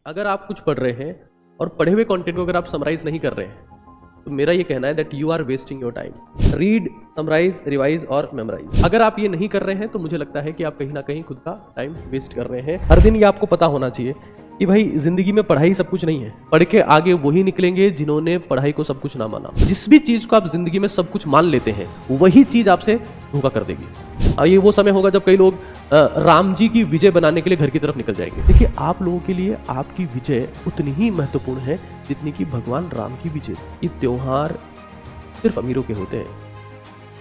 अगर आप कुछ पढ़ रहे हैं और पढ़े हुए कंटेंट को अगर आप समराइज नहीं कर रहे हैं तो मेरा ये कहना है that you are wasting your time. Read, summarise, revise और मेमोराइज। अगर आप ये नहीं कर रहे हैं तो मुझे लगता है कि आप कहीं ना कहीं खुद का टाइम वेस्ट कर रहे हैं। हर दिन ये आपको पता होना चाहिए कि भाई जिंदगी में पढ़ाई सब कुछ नहीं है। पढ़ के आगे वही निकलेंगे जिन्होंने पढ़ाई को सब कुछ ना माना। जिस भी चीज को आप जिंदगी में सब कुछ मान लेते हैं वही चीज आपसे धोखा कर देगी। ये वो समय होगा जब कई लोग राम जी की विजय बनाने के लिए घर की तरफ निकल जाएंगे। देखिए, आप लोगों के लिए आपकी विजय उतनी ही महत्वपूर्ण है जितनी कि भगवान राम की विजय। ये त्योहार सिर्फ अमीरों के होते हैं।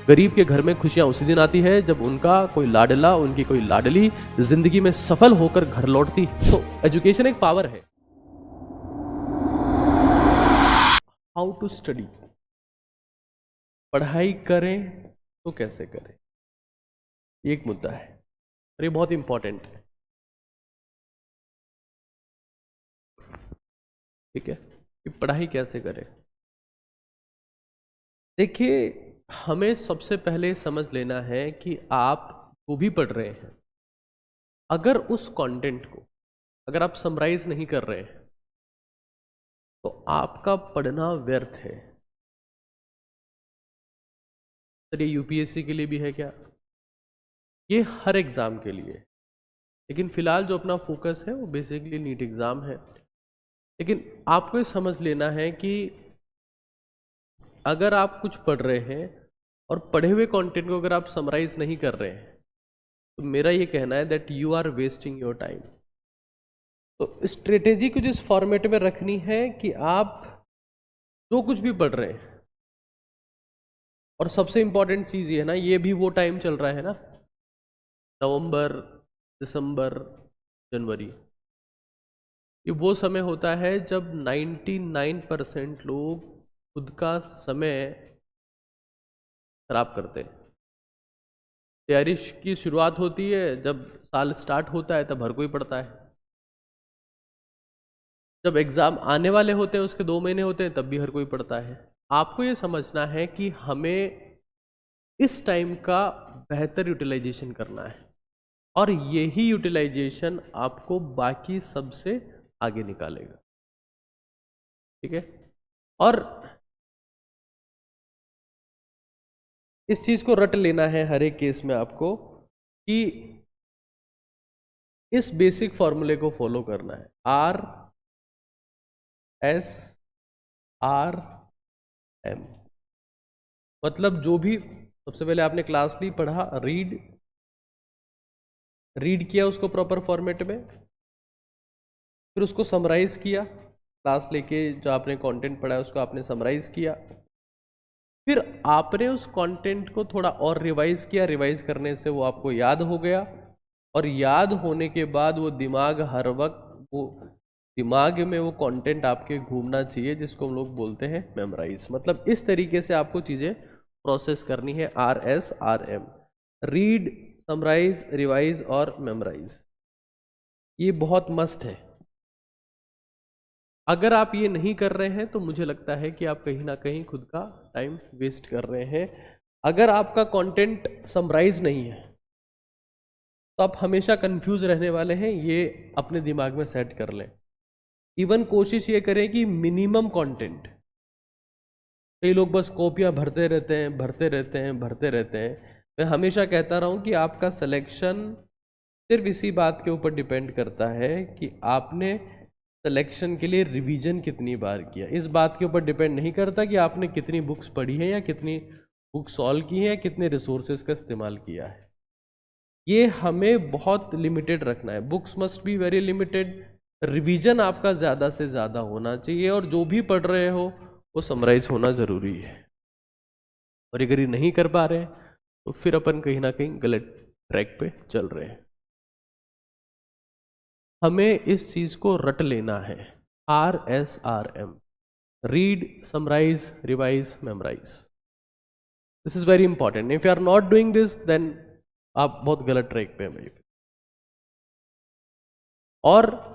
गरीब के घर में खुशियां उसी दिन आती है जब उनका कोई लाडला, उनकी कोई लाडली जिंदगी में सफल होकर घर लौटती है। तो एजुकेशन एक पावर है। हाउ टू स्टडी, पढ़ाई करें तो कैसे करें, ये एक मुद्दा है और ये बहुत इंपॉर्टेंट है। ठीक है, कि पढ़ाई कैसे करें। देखिए, हमें सबसे पहले समझ लेना है कि आप जो भी पढ़ रहे हैं, अगर उस कंटेंट को अगर आप समराइज नहीं कर रहे हैं तो आपका पढ़ना व्यर्थ है। सर, ये यूपीएससी के लिए भी है क्या? ये हर एग्जाम के लिए, लेकिन फिलहाल जो अपना फोकस है वो बेसिकली नीट एग्जाम है। लेकिन आपको ये समझ लेना है कि अगर आप कुछ पढ़ रहे हैं और पढ़े हुए कंटेंट को अगर आप समराइज नहीं कर रहे हैं तो मेरा ये कहना है that you are wasting your time. तो स्ट्रेटेजी कुछ इस फॉर्मेट में रखनी है कि आप जो कुछ भी पढ़ रहे हैं, और सबसे इंपॉर्टेंट चीज ये है ना, ये भी वो टाइम चल रहा है ना, नवंबर, दिसंबर, जनवरी, ये वो समय होता है जब 99% लोग खुद का समय खराब करते हैं। तैयारी की शुरुआत होती है, जब साल स्टार्ट होता है तब हर कोई पढ़ता है। जब एग्जाम आने वाले होते हैं, उसके 2 महीने होते हैं, तब भी हर कोई पढ़ता है। आपको ये समझना है कि हमें इस टाइम का बेहतर यूटिलाइजेशन करना है और यही यूटिलाइजेशन आपको बाकी सबसे आगे निकालेगा। ठीक है, और इस चीज को रट लेना है हर एक केस में आपको कि इस बेसिक फॉर्मूले को फॉलो करना है। RSRM, मतलब जो भी सबसे पहले आपने क्लास ली, पढ़ा, रीड किया उसको प्रॉपर फॉर्मेट में, फिर उसको समराइज किया, क्लास लेके जो आपने कंटेंट पढ़ा है उसको आपने समराइज किया, फिर आपने उस कंटेंट को थोड़ा और रिवाइज किया। रिवाइज करने से वो आपको याद हो गया और याद होने के बाद वो दिमाग हर वक्त वो दिमाग में वो कंटेंट आपके घूमना चाहिए, जिसको हम लोग बोलते हैं मेमोराइज। मतलब इस तरीके से आपको चीज़ें प्रोसेस करनी है। RSRM, रीड, समराइज, रिवाइज और मेमोराइज, ये बहुत मस्ट है। अगर आप ये नहीं कर रहे हैं तो मुझे लगता है कि आप कहीं ना कहीं खुद का टाइम वेस्ट कर रहे हैं। अगर आपका कंटेंट समराइज नहीं है तो आप हमेशा कंफ्यूज रहने वाले हैं, ये अपने दिमाग में सेट कर लें। इवन कोशिश ये करें कि मिनिमम कंटेंट, कई लोग बस कॉपियां भरते रहते हैं, भरते रहते हैं। मैं हमेशा कहता रहा हूं कि आपका सिलेक्शन सिर्फ इसी बात के ऊपर डिपेंड करता है कि आपने सिलेक्शन के लिए रिवीजन कितनी बार किया। इस बात के ऊपर डिपेंड नहीं करता कि आपने कितनी बुक्स पढ़ी है या कितनी बुक सॉल्व की है या कितने रिसोर्सेज का इस्तेमाल किया है। ये हमें बहुत लिमिटेड रखना है। Books must be very limited, revision आपका ज़्यादा से ज़्यादा होना चाहिए और जो भी पढ़ रहे हो वो समराइज होना ज़रूरी है। और अगर ये नहीं कर पा रहे हैं तो फिर अपन कहीं ना कहीं गलत ट्रैक पे चल रहे हैं। हमें इस चीज को रट लेना है। RSRM, read, summarise, revise, memorise. This is very important. If you are not doing this then आप बहुत गलत ट्रैक पे हैं भाई। और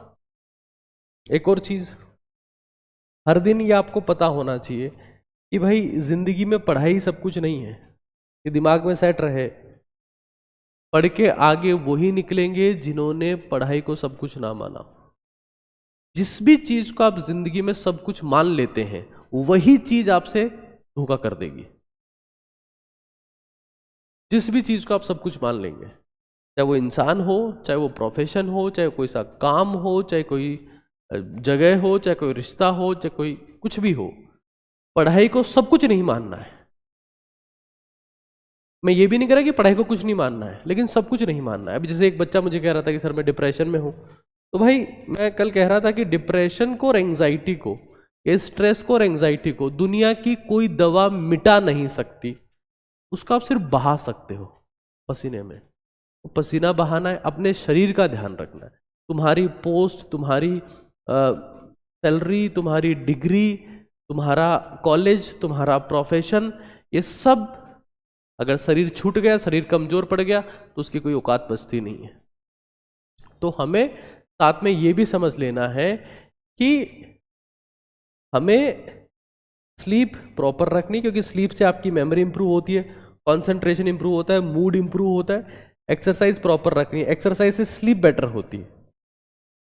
एक और चीज, हर दिन ये आपको पता होना चाहिए कि भाई जिंदगी में पढ़ाई सब कुछ नहीं है। ये दिमाग में सेट रहे, पढ़ के आगे वही निकलेंगे जिन्होंने पढ़ाई को सब कुछ ना माना। जिस भी चीज को आप जिंदगी में सब कुछ मान लेते हैं वही चीज आपसे धोखा कर देगी। जिस भी चीज को आप सब कुछ मान लेंगे, चाहे वो इंसान हो, चाहे वो प्रोफेशन हो, चाहे कोई सा काम हो, चाहे कोई जगह हो, चाहे कोई रिश्ता हो, चाहे कोई कुछ भी हो, पढ़ाई को सब कुछ नहीं मानना है। मैं ये भी नहीं कह रहा कि पढ़ाई को कुछ नहीं मानना है, लेकिन सब कुछ नहीं मानना है। अभी जैसे एक बच्चा मुझे कह रहा था कि सर मैं डिप्रेशन में हूं, तो भाई मैं कल कह रहा था कि डिप्रेशन को और एंग्जाइटी को, ये स्ट्रेस को और एंग्जाइटी को दुनिया की कोई दवा मिटा नहीं सकती। उसको आप सिर्फ बहा सकते हो पसीने में। तो पसीना बहाना है, अपने शरीर का ध्यान रखना है। तुम्हारी पोस्ट, तुम्हारी सैलरी, तुम्हारी डिग्री, तुम्हारा कॉलेज, तुम्हारा प्रोफेशन, ये सब अगर शरीर छूट गया, शरीर कमजोर पड़ गया, तो उसकी कोई औकात बचती नहीं है। तो हमें साथ में ये भी समझ लेना है कि हमें स्लीप प्रॉपर रखनी, क्योंकि स्लीप से आपकी मेमोरी इंप्रूव होती है, कंसंट्रेशन इंप्रूव होता है, मूड इंप्रूव होता है। एक्सरसाइज प्रॉपर रखनी है, एक्सरसाइज से स्लीप बेटर होती है।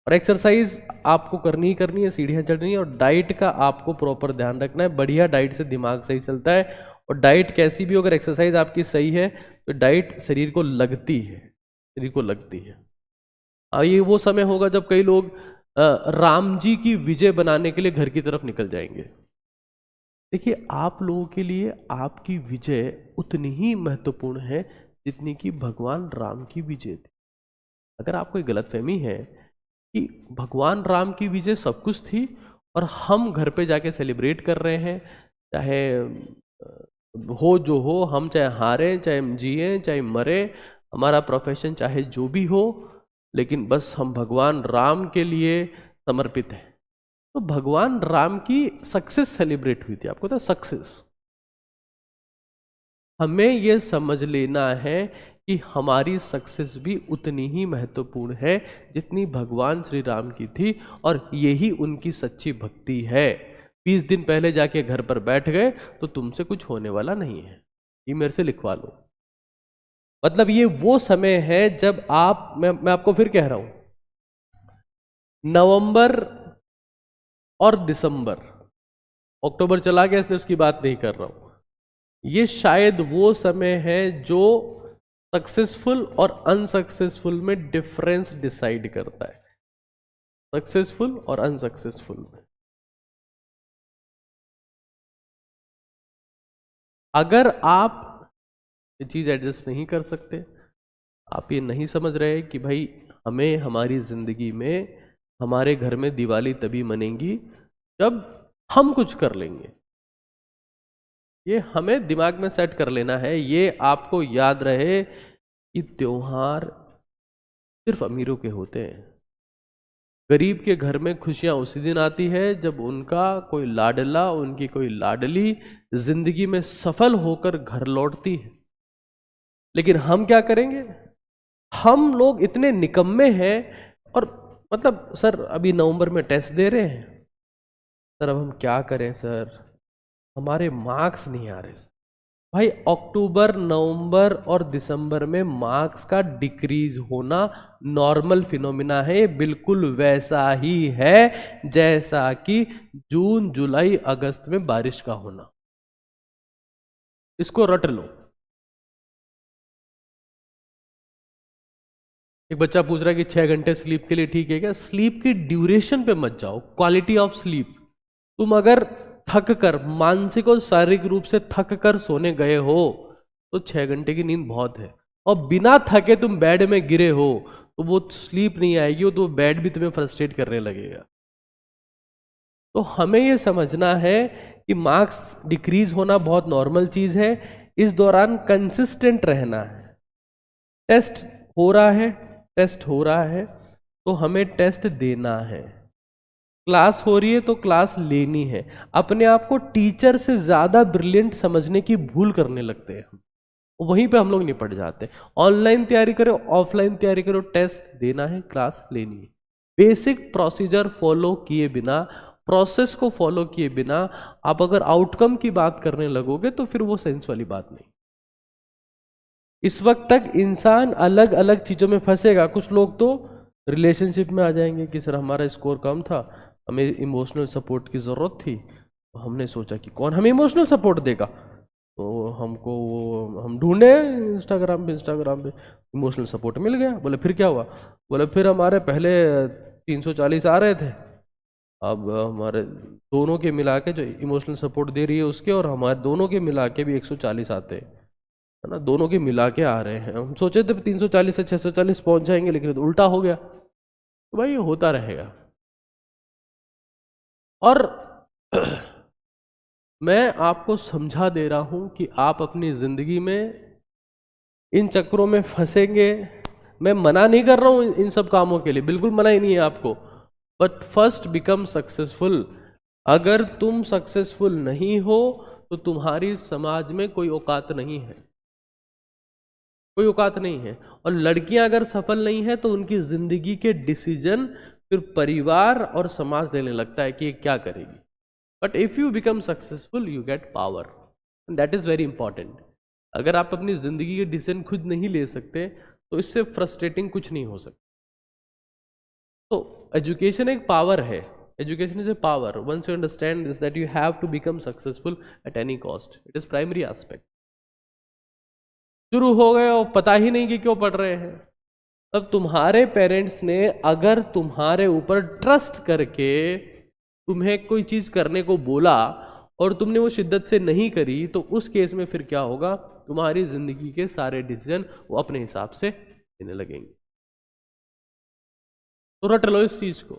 और एक्सरसाइज आपको करनी ही करनी है, सीढ़ियाँ चढ़नी है। और डाइट का आपको प्रॉपर ध्यान रखना है। बढ़िया डाइट से दिमाग सही चलता है। और डाइट कैसी भी हो, अगर एक्सरसाइज आपकी सही है तो डाइट शरीर को लगती है, शरीर को लगती है। ये वो समय होगा जब कई लोग राम जी की विजय बनाने के लिए घर की तरफ निकल जाएंगे। देखिए, आप लोगों के लिए आपकी विजय उतनी ही महत्वपूर्ण है जितनी कि भगवान राम की विजय थी। अगर आपको गलतफहमी है कि भगवान राम की विजय सब कुछ थी और हम घर पे जाके सेलिब्रेट कर रहे हैं, चाहे हो जो हो, हम चाहे हारें, चाहे हम जिए, चाहे मरे, हमारा प्रोफेशन चाहे जो भी हो, लेकिन बस हम भगवान राम के लिए समर्पित हैं। तो भगवान राम की सक्सेस सेलिब्रेट हुई थी। आपको तो सक्सेस, हमें यह समझ लेना है कि हमारी सक्सेस भी उतनी ही महत्वपूर्ण है जितनी भगवान श्री राम की थी, और यही उनकी सच्ची भक्ति है। 20 दिन पहले जाके घर पर बैठ गए तो तुमसे कुछ होने वाला नहीं है, ये मेरे से लिखवा लो। मतलब ये वो समय है जब आप, मैं आपको फिर कह रहा हूं, नवंबर और दिसंबर, अक्टूबर चला गया इसलिए उसकी बात नहीं कर रहा हूं, ये शायद वो समय है जो सक्सेसफुल और अनसक्सेसफुल में डिफरेंस डिसाइड करता है। सक्सेसफुल और अनसक्सेसफुल में अगर आप ये चीज एडजस्ट नहीं कर सकते, आप ये नहीं समझ रहे कि भाई हमें हमारी जिंदगी में, हमारे घर में दिवाली तभी मनेगी जब हम कुछ कर लेंगे, ये हमें दिमाग में सेट कर लेना है। ये आपको याद रहे कि त्योहार सिर्फ अमीरों के होते हैं। गरीब के घर में खुशियां उसी दिन आती है जब उनका कोई लाडला, उनकी कोई लाडली जिंदगी में सफल होकर घर लौटती है। लेकिन हम क्या करेंगे, हम लोग इतने निकम्मे हैं। और मतलब सर अभी नवंबर में टेस्ट दे रहे हैं सर, अब हम क्या करें सर, हमारे मार्क्स नहीं आ रहे सर। भाई अक्टूबर, नवंबर और दिसंबर में मार्क्स का डिक्रीज होना नॉर्मल फिनोमिना है। बिल्कुल वैसा ही है जैसा कि जून, जुलाई, अगस्त में बारिश का होना। इसको रट लो। एक बच्चा पूछ रहा है कि 6 घंटे स्लीप के लिए ठीक है क्या? स्लीप की ड्यूरेशन पे मत जाओ, क्वालिटी ऑफ स्लीप। तुम अगर थक कर, मानसिक और शारीरिक रूप से थक कर सोने गए हो तो 6 घंटे की नींद बहुत है। और बिना थके तुम बेड में गिरे हो तो वो स्लीप नहीं आएगी, तो बेड भी तुम्हें फ्रस्ट्रेट करने लगेगा। तो हमें ये समझना है कि मार्क्स डिक्रीज होना बहुत नॉर्मल चीज है। इस दौरान कंसिस्टेंट रहना है। टेस्ट हो रहा है, टेस्ट हो रहा है तो हमें टेस्ट देना है। क्लास हो रही है तो क्लास लेनी है। अपने आप को टीचर से ज्यादा ब्रिलियंट समझने की भूल करने लगते हैं, वहीं पे हम लोग निपट जाते हैं। ऑनलाइन तैयारी करो, ऑफलाइन तैयारी करो, टेस्ट देना है, क्लास लेनी है। बेसिक प्रोसीजर फॉलो किए बिना, प्रोसेस को फॉलो किए बिना आप अगर आउटकम की बात करने लगोगे तो फिर वो सेंस वाली बात नहीं। इस वक्त तक इंसान अलग अलग चीजों में फंसेगा। कुछ लोग तो रिलेशनशिप में आ जाएंगे कि सर हमारा स्कोर कम था, हमें इमोशनल सपोर्ट की ज़रूरत थी, तो हमने सोचा कि कौन हमें इमोशनल सपोर्ट देगा, तो हमको वो हम ढूंढे इंस्टाग्राम पे इमोशनल सपोर्ट मिल गया। बोले फिर क्या हुआ? बोले फिर हमारे पहले 340 आ रहे थे, अब हमारे दोनों के मिला के जो इमोशनल सपोर्ट दे रही है उसके और हमारे दोनों के मिला के भी 140 आते हैं, है ना, दोनों के मिला के आ रहे हैं। हम सोचे थे 340 से 640 पहुंच जाएंगे, लेकिन तो उल्टा हो गया। तो भाई ये होता रहेगा। और मैं आपको समझा दे रहा हूं कि आप अपनी जिंदगी में इन चक्रों में फंसेंगे। मैं मना नहीं कर रहा हूं इन सब कामों के लिए, बिल्कुल मना ही नहीं है आपको, बट फर्स्ट बिकम सक्सेसफुल। अगर तुम सक्सेसफुल नहीं हो तो तुम्हारी समाज में कोई औकात नहीं है, कोई औकात नहीं है। और लड़कियां अगर सफल नहीं है तो उनकी जिंदगी के डिसीजन फिर परिवार और समाज लेने लगता है कि ये क्या करेगी। But if you become successful you get power, that is very important. अगर आप अपनी जिंदगी के डिसीजन खुद नहीं ले सकते तो इससे फ्रस्ट्रेटिंग कुछ नहीं हो सकता। तो एजुकेशन एक पावर है, education is a power. Once you understand this that you have to become successful at any cost, it is primary aspect. शुरू हो गए और पता ही नहीं कि क्यों पढ़ रहे हैं। अब तुम्हारे पेरेंट्स ने अगर तुम्हारे ऊपर ट्रस्ट करके तुम्हें कोई चीज करने को बोला और तुमने वो शिद्दत से नहीं करी, तो उस केस में फिर क्या होगा? तुम्हारी जिंदगी के सारे डिसीजन वो अपने हिसाब से लेने लगेंगे। तो रट लो इस चीज को।